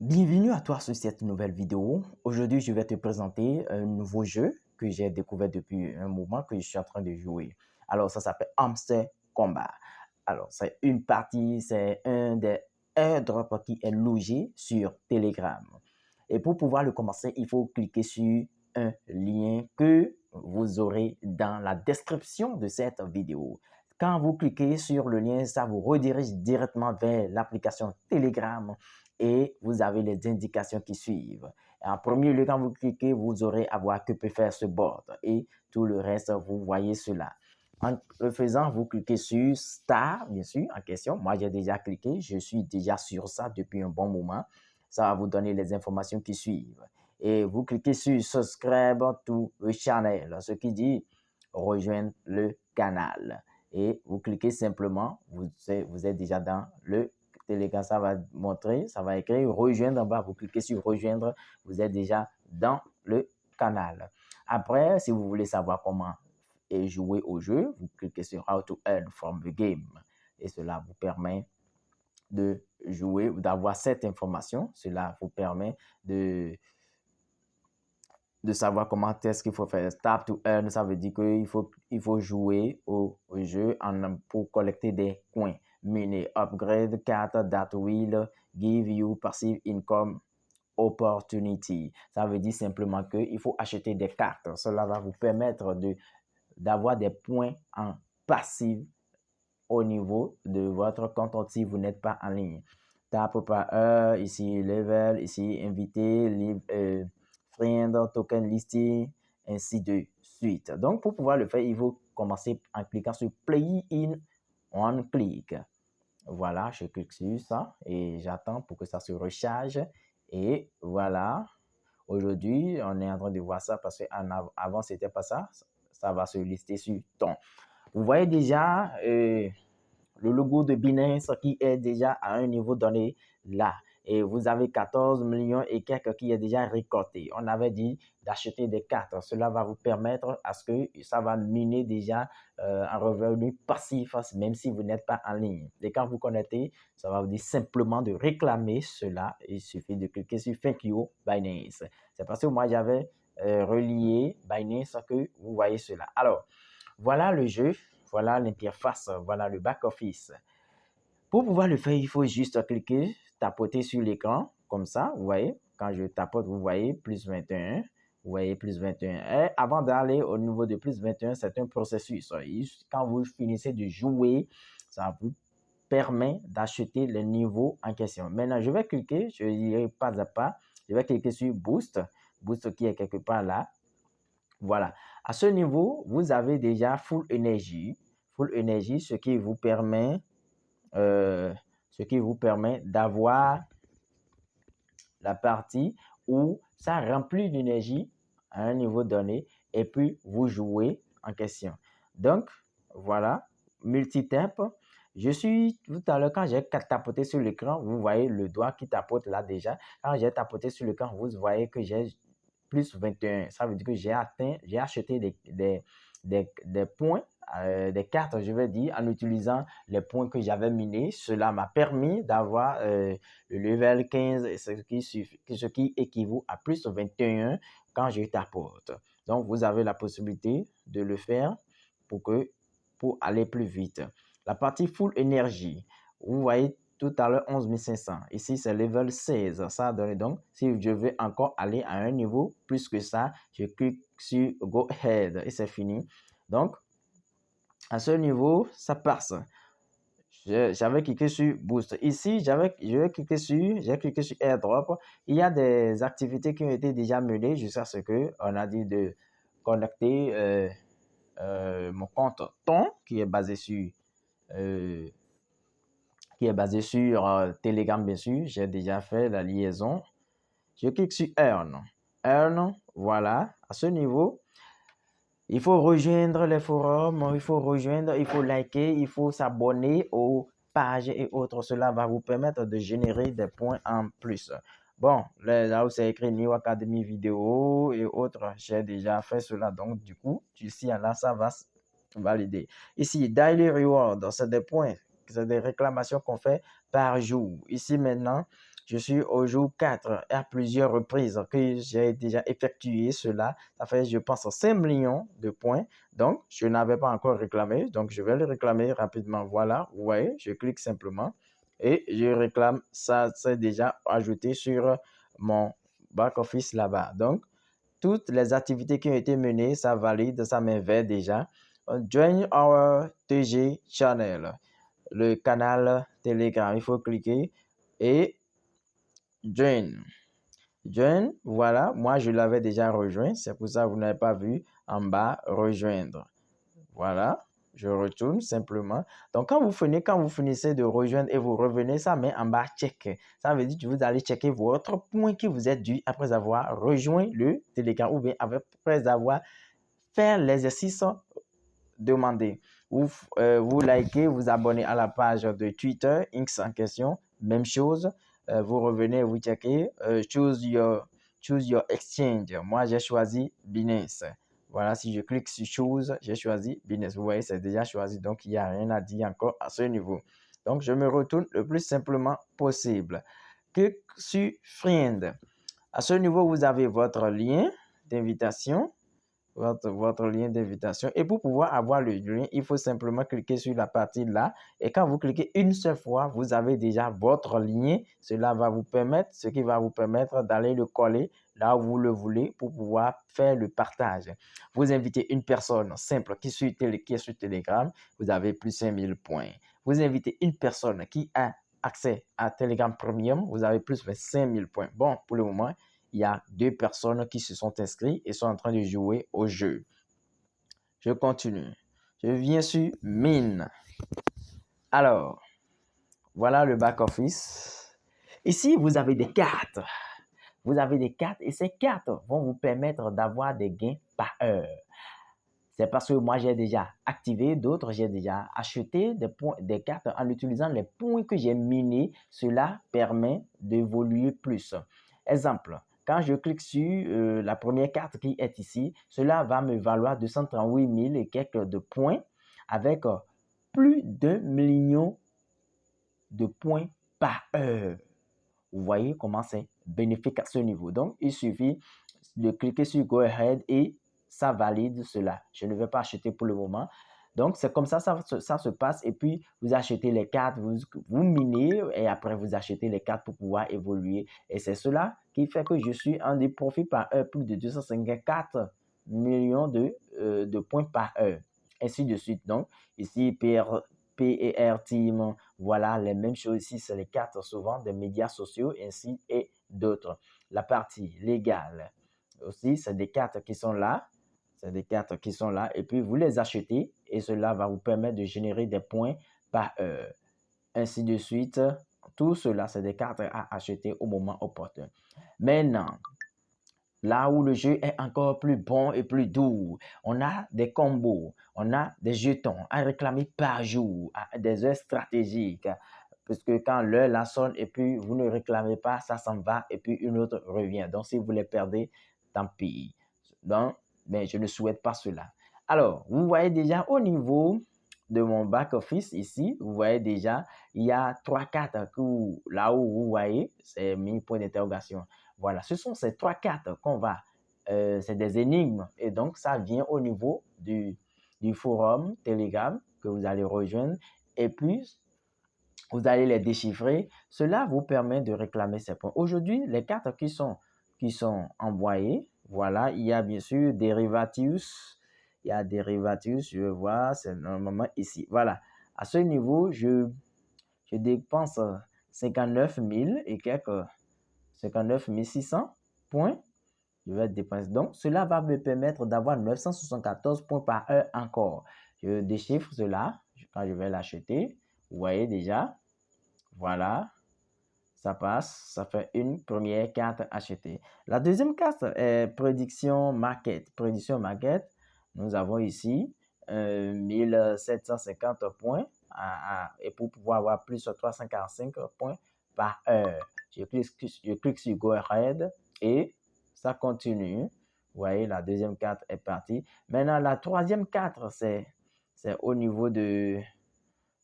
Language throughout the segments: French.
Bienvenue à toi sur cette nouvelle vidéo. Aujourd'hui, je vais te présenter un nouveau jeu que j'ai découvert depuis un moment que je suis en train de jouer. Alors, ça s'appelle Hamster Combat. Alors, c'est une partie, c'est un des airdrops qui est logé sur Telegram. Et pour pouvoir le commencer, il faut cliquer sur un lien que vous aurez dans la description de cette vidéo. Quand vous cliquez sur le lien, ça vous redirige directement vers l'application Telegram et vous avez les indications qui suivent. En premier lieu, quand vous cliquez, vous aurez à voir que peut faire ce board et tout le reste, vous voyez cela. En le faisant, vous cliquez sur Star, bien sûr, en question. Moi, j'ai déjà cliqué, je suis déjà sur ça depuis un bon moment. Ça va vous donner les informations qui suivent. Et vous cliquez sur Subscribe to the channel, ce qui dit rejoindre le canal. Et vous cliquez simplement, vous êtes déjà dans le Telegram, ça va montrer, ça va écrire rejoindre en bas. Vous cliquez sur rejoindre, vous êtes déjà dans le canal. Après, si vous voulez savoir comment jouer au jeu, vous cliquez sur How to earn from the game. Et cela vous permet de jouer ou d'avoir cette information. Cela vous permet de savoir comment est-ce qu'il faut faire. Tap to earn, ça veut dire qu'il faut jouer au jeu pour collecter des coins. Mini upgrade card that will give you passive income opportunity. Ça veut dire simplement qu'il faut acheter des cartes. Cela va vous permettre d'avoir des points en passif au niveau de votre compte si vous n'êtes pas en ligne. Tap par heure, ici level, ici invité, friend, token listing, ainsi de suite. Donc, pour pouvoir le faire, il faut commencer en cliquant sur Play in One Click. Voilà, je clique sur ça et j'attends pour que ça se recharge. Et voilà, aujourd'hui, on est en train de voir ça parce qu'avant, ce n'était pas ça. Ça va se lister sur ton. Vous voyez déjà le logo de Binance qui est déjà à un niveau donné là. Et vous avez 14 millions et quelques qui est déjà récolté. On avait dit d'acheter des cartes. Cela va vous permettre à ce que ça va miner déjà un revenu passif, même si vous n'êtes pas en ligne. Et quand vous connectez, ça va vous dire simplement de réclamer cela. Il suffit de cliquer sur Thank you Binance. C'est parce que moi, j'avais relié Binance que vous voyez cela. Alors, voilà le jeu. Voilà l'interface, voilà le back-office. Pour pouvoir le faire, il faut juste cliquer, tapoter sur l'écran, comme ça, vous voyez. Quand je tapote, vous voyez plus 21. Vous voyez plus 21. Et avant d'aller au niveau de plus 21, c'est un processus. Quand vous finissez de jouer, ça vous permet d'acheter le niveau en question. Maintenant, je vais cliquer, je dirai pas à pas, je vais cliquer sur Boost, Boost qui est quelque part là. Voilà. À ce niveau, vous avez déjà Full Energy. Full Energy, ce qui vous permet d'avoir la partie où ça remplit d'énergie à un niveau donné et puis vous jouez en question. Donc, voilà, multitap. Je suis tout à l'heure, quand j'ai tapoté sur l'écran, vous voyez le doigt qui tapote là déjà. Quand j'ai tapoté sur l'écran, vous voyez que j'ai plus 21. Ça veut dire que j'ai acheté des points, des cartes, je vais dire, en utilisant les points que j'avais minés. Cela m'a permis d'avoir le level 15, ce qui équivaut à plus 21 quand je tapote. Donc, vous avez la possibilité de le faire pour aller plus vite. La partie full énergie, vous voyez tout à l'heure 11 500. Ici, c'est level 16. Ça donne donc, si je veux encore aller à un niveau plus que ça, je clique sur Go Ahead et c'est fini. Donc, à ce niveau, ça passe. J'avais cliqué sur Boost. Ici, j'ai cliqué sur AirDrop. Il y a des activités qui ont été déjà menées jusqu'à ce qu'on a dit de connecter mon compte Ton qui est basé sur Telegram, bien sûr. J'ai déjà fait la liaison. Je clique sur Earn. Earn, voilà. À ce niveau, il faut rejoindre les forums, il faut liker, il faut s'abonner aux pages et autres. Cela va vous permettre de générer des points en plus. Bon, là où c'est écrit New Academy vidéo et autres, j'ai déjà fait cela. Donc, du coup, ici, là, ça va valider. Ici, Daily Reward, c'est des points C'est des réclamations qu'on fait par jour. Ici maintenant, je suis au jour 4 à plusieurs reprises que j'ai déjà effectué cela. Ça fait, je pense, 5 millions de points. Donc, je n'avais pas encore réclamé. Donc, je vais le réclamer rapidement. Voilà, vous voyez, je clique simplement et je réclame. Ça, c'est déjà ajouté sur mon back-office là-bas. Donc, toutes les activités qui ont été menées, ça valide, ça m'invite déjà. Join our TG channel, le canal Telegram. Il faut cliquer et join. Join, voilà, moi je l'avais déjà rejoint. C'est pour ça que vous n'avez pas vu en bas rejoindre. Voilà, je retourne simplement. Donc, quand vous finissez de rejoindre et vous revenez, ça met en bas check. Ça veut dire que vous allez checker votre point qui vous est dû après avoir rejoint le Telegram ou bien après avoir fait l'exercice demandé. Vous likez, vous abonnez à la page de Twitter, X en question, même chose. Vous revenez, vous checkez, choose your exchange. Moi, j'ai choisi Binance. Voilà, si je clique sur Choose, j'ai choisi Binance. Vous voyez, c'est déjà choisi, donc il n'y a rien à dire encore à ce niveau. Donc, je me retourne le plus simplement possible. Clique sur Friend. À ce niveau, vous avez votre lien d'invitation. Votre lien d'invitation. Et pour pouvoir avoir le lien, il faut simplement cliquer sur la partie là. Et quand vous cliquez une seule fois, vous avez déjà votre lien. Cela va vous permettre, ce qui va vous permettre d'aller le coller là où vous le voulez pour pouvoir faire le partage. Vous invitez une personne simple qui est sur Telegram, vous avez plus 5000 points. Vous invitez une personne qui a accès à Telegram Premium, vous avez plus de 5000 points. Bon, pour le moment, il y a 2 personnes qui se sont inscrites et sont en train de jouer au jeu. Je continue. Je viens sur Mine. Alors, voilà le back-office. Ici, vous avez des cartes. Vous avez des cartes et ces cartes vont vous permettre d'avoir des gains par heure. C'est parce que moi, j'ai déjà activé, d'autres, j'ai déjà acheté des cartes en utilisant les points que j'ai minés. Cela permet d'évoluer plus. Exemple, quand je clique sur la première carte qui est ici, cela va me valoir 238 000 et quelques de points avec plus d'1 million de points par heure. Vous voyez comment c'est bénéfique à ce niveau. Donc, il suffit de cliquer sur Go Ahead et ça valide cela. Je ne vais pas acheter pour le moment. Donc, c'est comme ça se passe. Et puis, vous achetez les cartes, vous minez et après, vous achetez les cartes pour pouvoir évoluer. Et c'est cela qui fait que je suis en des profits par heure, plus de 254 millions de points par heure. Ainsi de suite. Donc, ici, PER Team, voilà, les mêmes choses ici, c'est les cartes souvent des médias sociaux ainsi et d'autres. La partie légale aussi, c'est des cartes qui sont là. C'est des cartes qui sont là et puis vous les achetez et cela va vous permettre de générer des points par heure. Ainsi de suite. Tout cela, c'est des cartes à acheter au moment opportun. Maintenant, là où le jeu est encore plus bon et plus doux, on a des combos, on a des jetons à réclamer par jour, à des heures stratégiques. Parce que quand l'heure la sonne et puis vous ne réclamez pas, ça s'en va et puis une autre revient. Donc, si vous les perdez, tant pis. Donc, mais je ne souhaite pas cela. Alors, vous voyez déjà au niveau de mon back-office ici, vous voyez déjà, il y a 3 cartes là où vous voyez, c'est mis point d'interrogation. Voilà, ce sont ces 3 cartes c'est des énigmes et donc ça vient au niveau du forum Telegram que vous allez rejoindre et puis vous allez les déchiffrer. Cela vous permet de réclamer ces points. Aujourd'hui, les cartes qui sont envoyées, voilà, il y a bien sûr Derivatus. Il y a Derivatus, je vais voir, c'est normalement ici. Voilà, à ce niveau, je dépense 59 000 et quelques 59 600 points. Je vais dépenser. Donc, cela va me permettre d'avoir 974 points par heure encore. Je déchiffre cela quand je vais l'acheter. Vous voyez déjà. Voilà. Ça passe. Ça fait une première carte achetée. La deuxième carte est prédiction market. Prédiction market. Nous avons ici 1750 points. Et pour pouvoir avoir plus de 345 points par heure. Je clique sur Go Ahead et ça continue. Vous voyez, la deuxième carte est partie. Maintenant, la troisième carte, c'est au niveau de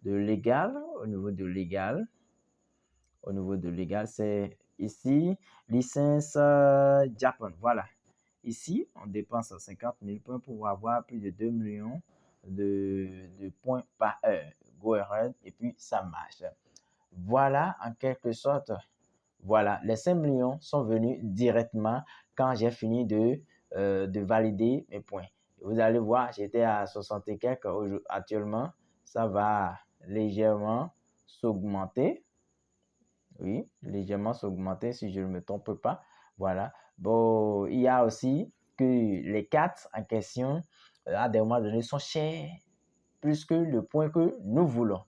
de l'égal, c'est ici, licence Japon. Voilà. Ici, on dépense 50 000 points pour avoir plus de 2 millions de points par heure. Go ahead, et puis ça marche. Voilà, en quelque sorte, voilà, les 5 millions sont venus directement quand j'ai fini de valider mes points. Vous allez voir, j'étais à 60 et quelques. Actuellement, ça va légèrement s'augmenter. Oui, légèrement s'augmenter si je ne me trompe pas. Voilà. Bon, il y a aussi que les cartes en question, à des moments donnés, sont chères plus que le point que nous voulons.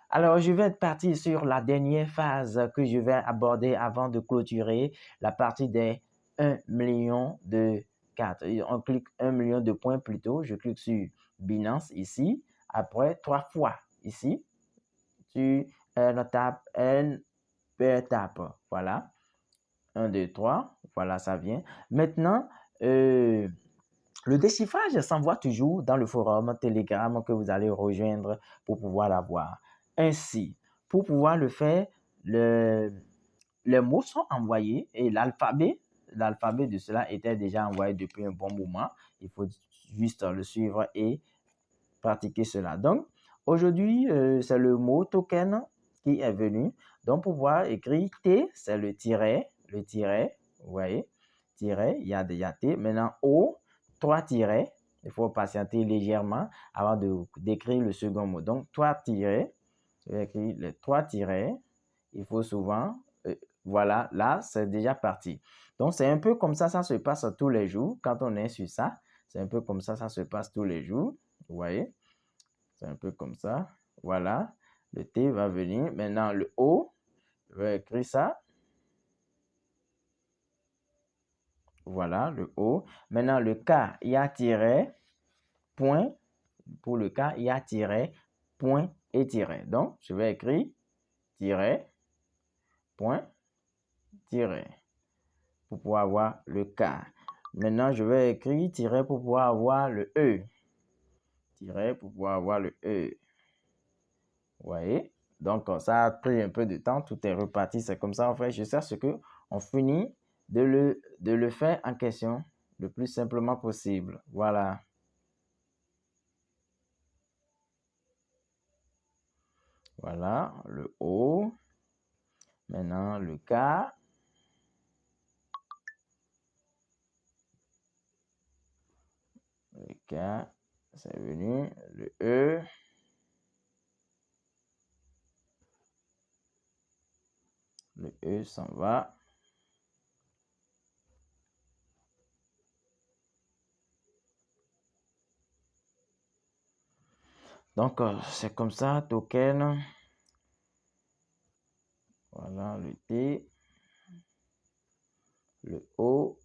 Alors, je vais partir sur la dernière phase que je vais aborder avant de clôturer la partie des 1 million de cartes. On clique 1 million de points plutôt. Je clique sur Binance ici. Après, 3 fois ici. Tu tapes per étape. Voilà. 1, 2, 3. Voilà, ça vient. Maintenant, le déchiffrage s'envoie toujours dans le forum Telegram que vous allez rejoindre pour pouvoir l'avoir. Ainsi, pour pouvoir le faire, les mots sont envoyés et l'alphabet de cela était déjà envoyé depuis un bon moment. Il faut juste le suivre et pratiquer cela. Donc, aujourd'hui, c'est le mot token qui est venu. Donc, pour pouvoir écrire T, c'est le tiret, vous voyez, tiret, il y a déjà T. Maintenant, O, 3 tirets. Il faut patienter légèrement avant d'écrire le second mot. Donc, 3 tirets, je vais écrire les 3 tirets. Il faut souvent, voilà, là, c'est déjà parti. Donc, c'est un peu comme ça se passe tous les jours. Quand on est sur ça, c'est un peu comme ça se passe tous les jours. Vous voyez, c'est un peu comme ça. Voilà, le T va venir. Maintenant, le O, je vais écrire ça. Voilà, le O. Maintenant, le K, il y a tiret, point. Pour le K, il y a tiret, point et tiret. Donc, je vais écrire tiret, point, tiret, pour pouvoir avoir le K. Maintenant, je vais écrire tiret pour pouvoir avoir le E. Tiret pour pouvoir avoir le E. Vous voyez? Donc, ça a pris un peu de temps. Tout est reparti. C'est comme ça, en fait. Je sais ce que on finit de le faire en question le plus simplement possible. Voilà. Voilà, le O. Maintenant, le K. Le K, c'est venu. Le E. Le E s'en va. Donc, c'est comme ça, token. Voilà, le T. Le O.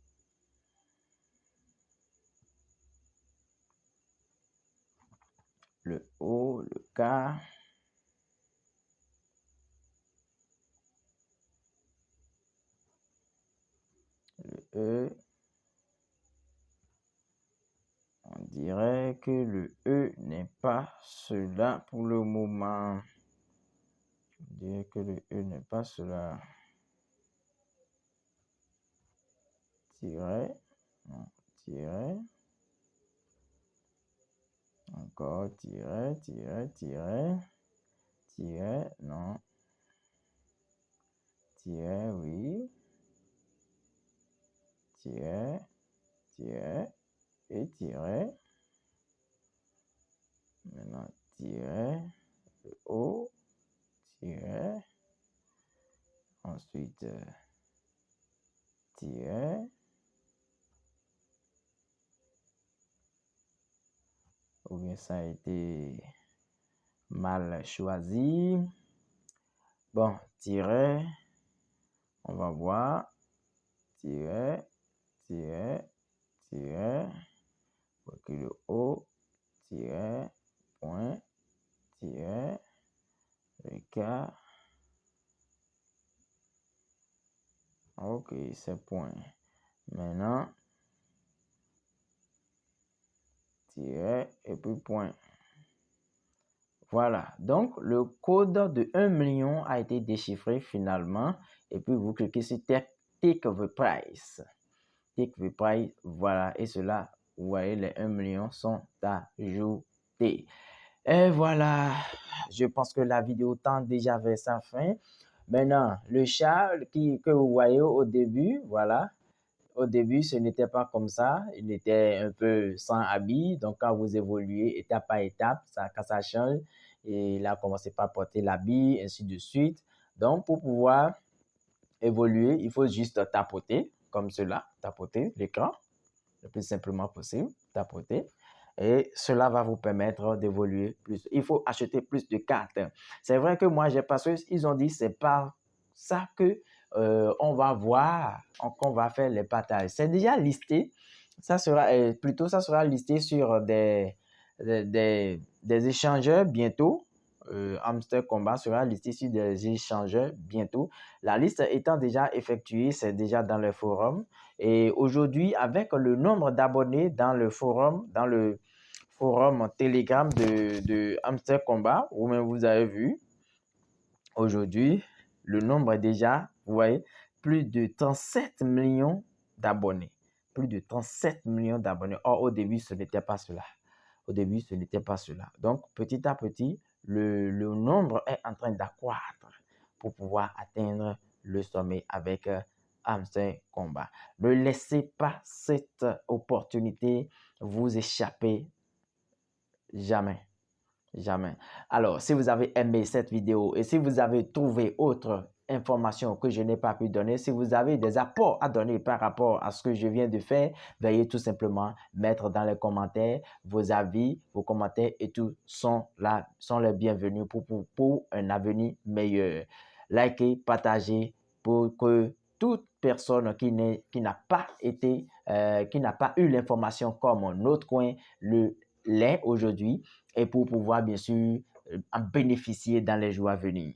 Le O, le K. Le E. On dirait que le E n'est pas cela pour le moment. On dirait que le E n'est pas cela. Tiret. Non, tiret. Encore tiret, tiret, tiret. Tiret, non. Tiret, oui. Tiret, tiret et tiret. Maintenant, tiret, le O, tiret. Ensuite, tiret. Ou bien ça a été mal choisi. Bon, tiret. On va voir. Tiret, tiret, tiret. Que le O, tiret, point, tiret, le K. Ok, c'est point. Maintenant, tiret et puis point. Voilà, donc le code de 1 million a été déchiffré finalement. Et puis vous cliquez sur Take the Price. Take the Price, voilà. Et cela, vous voyez, les 1 million sont ajoutés. Et voilà, je pense que la vidéo tend déjà vers sa fin. Maintenant, le chat que vous voyez au début, voilà. Au début, ce n'était pas comme ça. Il était un peu sans habit. Donc, quand vous évoluez étape par étape, quand ça change, et il a commencé par porter l'habit, ainsi de suite. Donc, pour pouvoir évoluer, il faut juste tapoter, comme cela, tapoter l'écran, le plus simplement possible, tapoter. Et cela va vous permettre d'évoluer plus. Il faut acheter plus de cartes. C'est vrai que moi, j'ai parce qu'ils ont dit c'est pas ça que on va voir, qu'on va faire les partages. C'est déjà listé. Ça sera plutôt ça sera listé sur des échangeurs bientôt. Hamster Combat sera listé sur des échangeurs bientôt. La liste étant déjà effectuée, c'est déjà dans le forum. Et aujourd'hui, avec le nombre d'abonnés dans le forum Telegram de Hamster Combat, vous-même vous avez vu, aujourd'hui, le nombre est déjà, vous voyez, plus de 37 millions d'abonnés. Plus de 37 millions d'abonnés. Or, au début, ce n'était pas cela. Au début, ce n'était pas cela. Donc, petit à petit, le nombre est en train d'accroître pour pouvoir atteindre le sommet avec Hamster Combat. Ne laissez pas cette opportunité vous échapper jamais. Jamais. Alors, si vous avez aimé cette vidéo et si vous avez trouvé autre information que je n'ai pas pu donner, si vous avez des apports à donner par rapport à ce que je viens de faire, veuillez tout simplement mettre dans les commentaires vos avis, vos commentaires et tout sont là, sont les bienvenus pour un avenir meilleur. Likez, partagez pour que toute personne qui n'a pas été, qui n'a pas eu l'information comme notre coin l'est aujourd'hui et pour pouvoir bien sûr en bénéficier dans les jours à venir.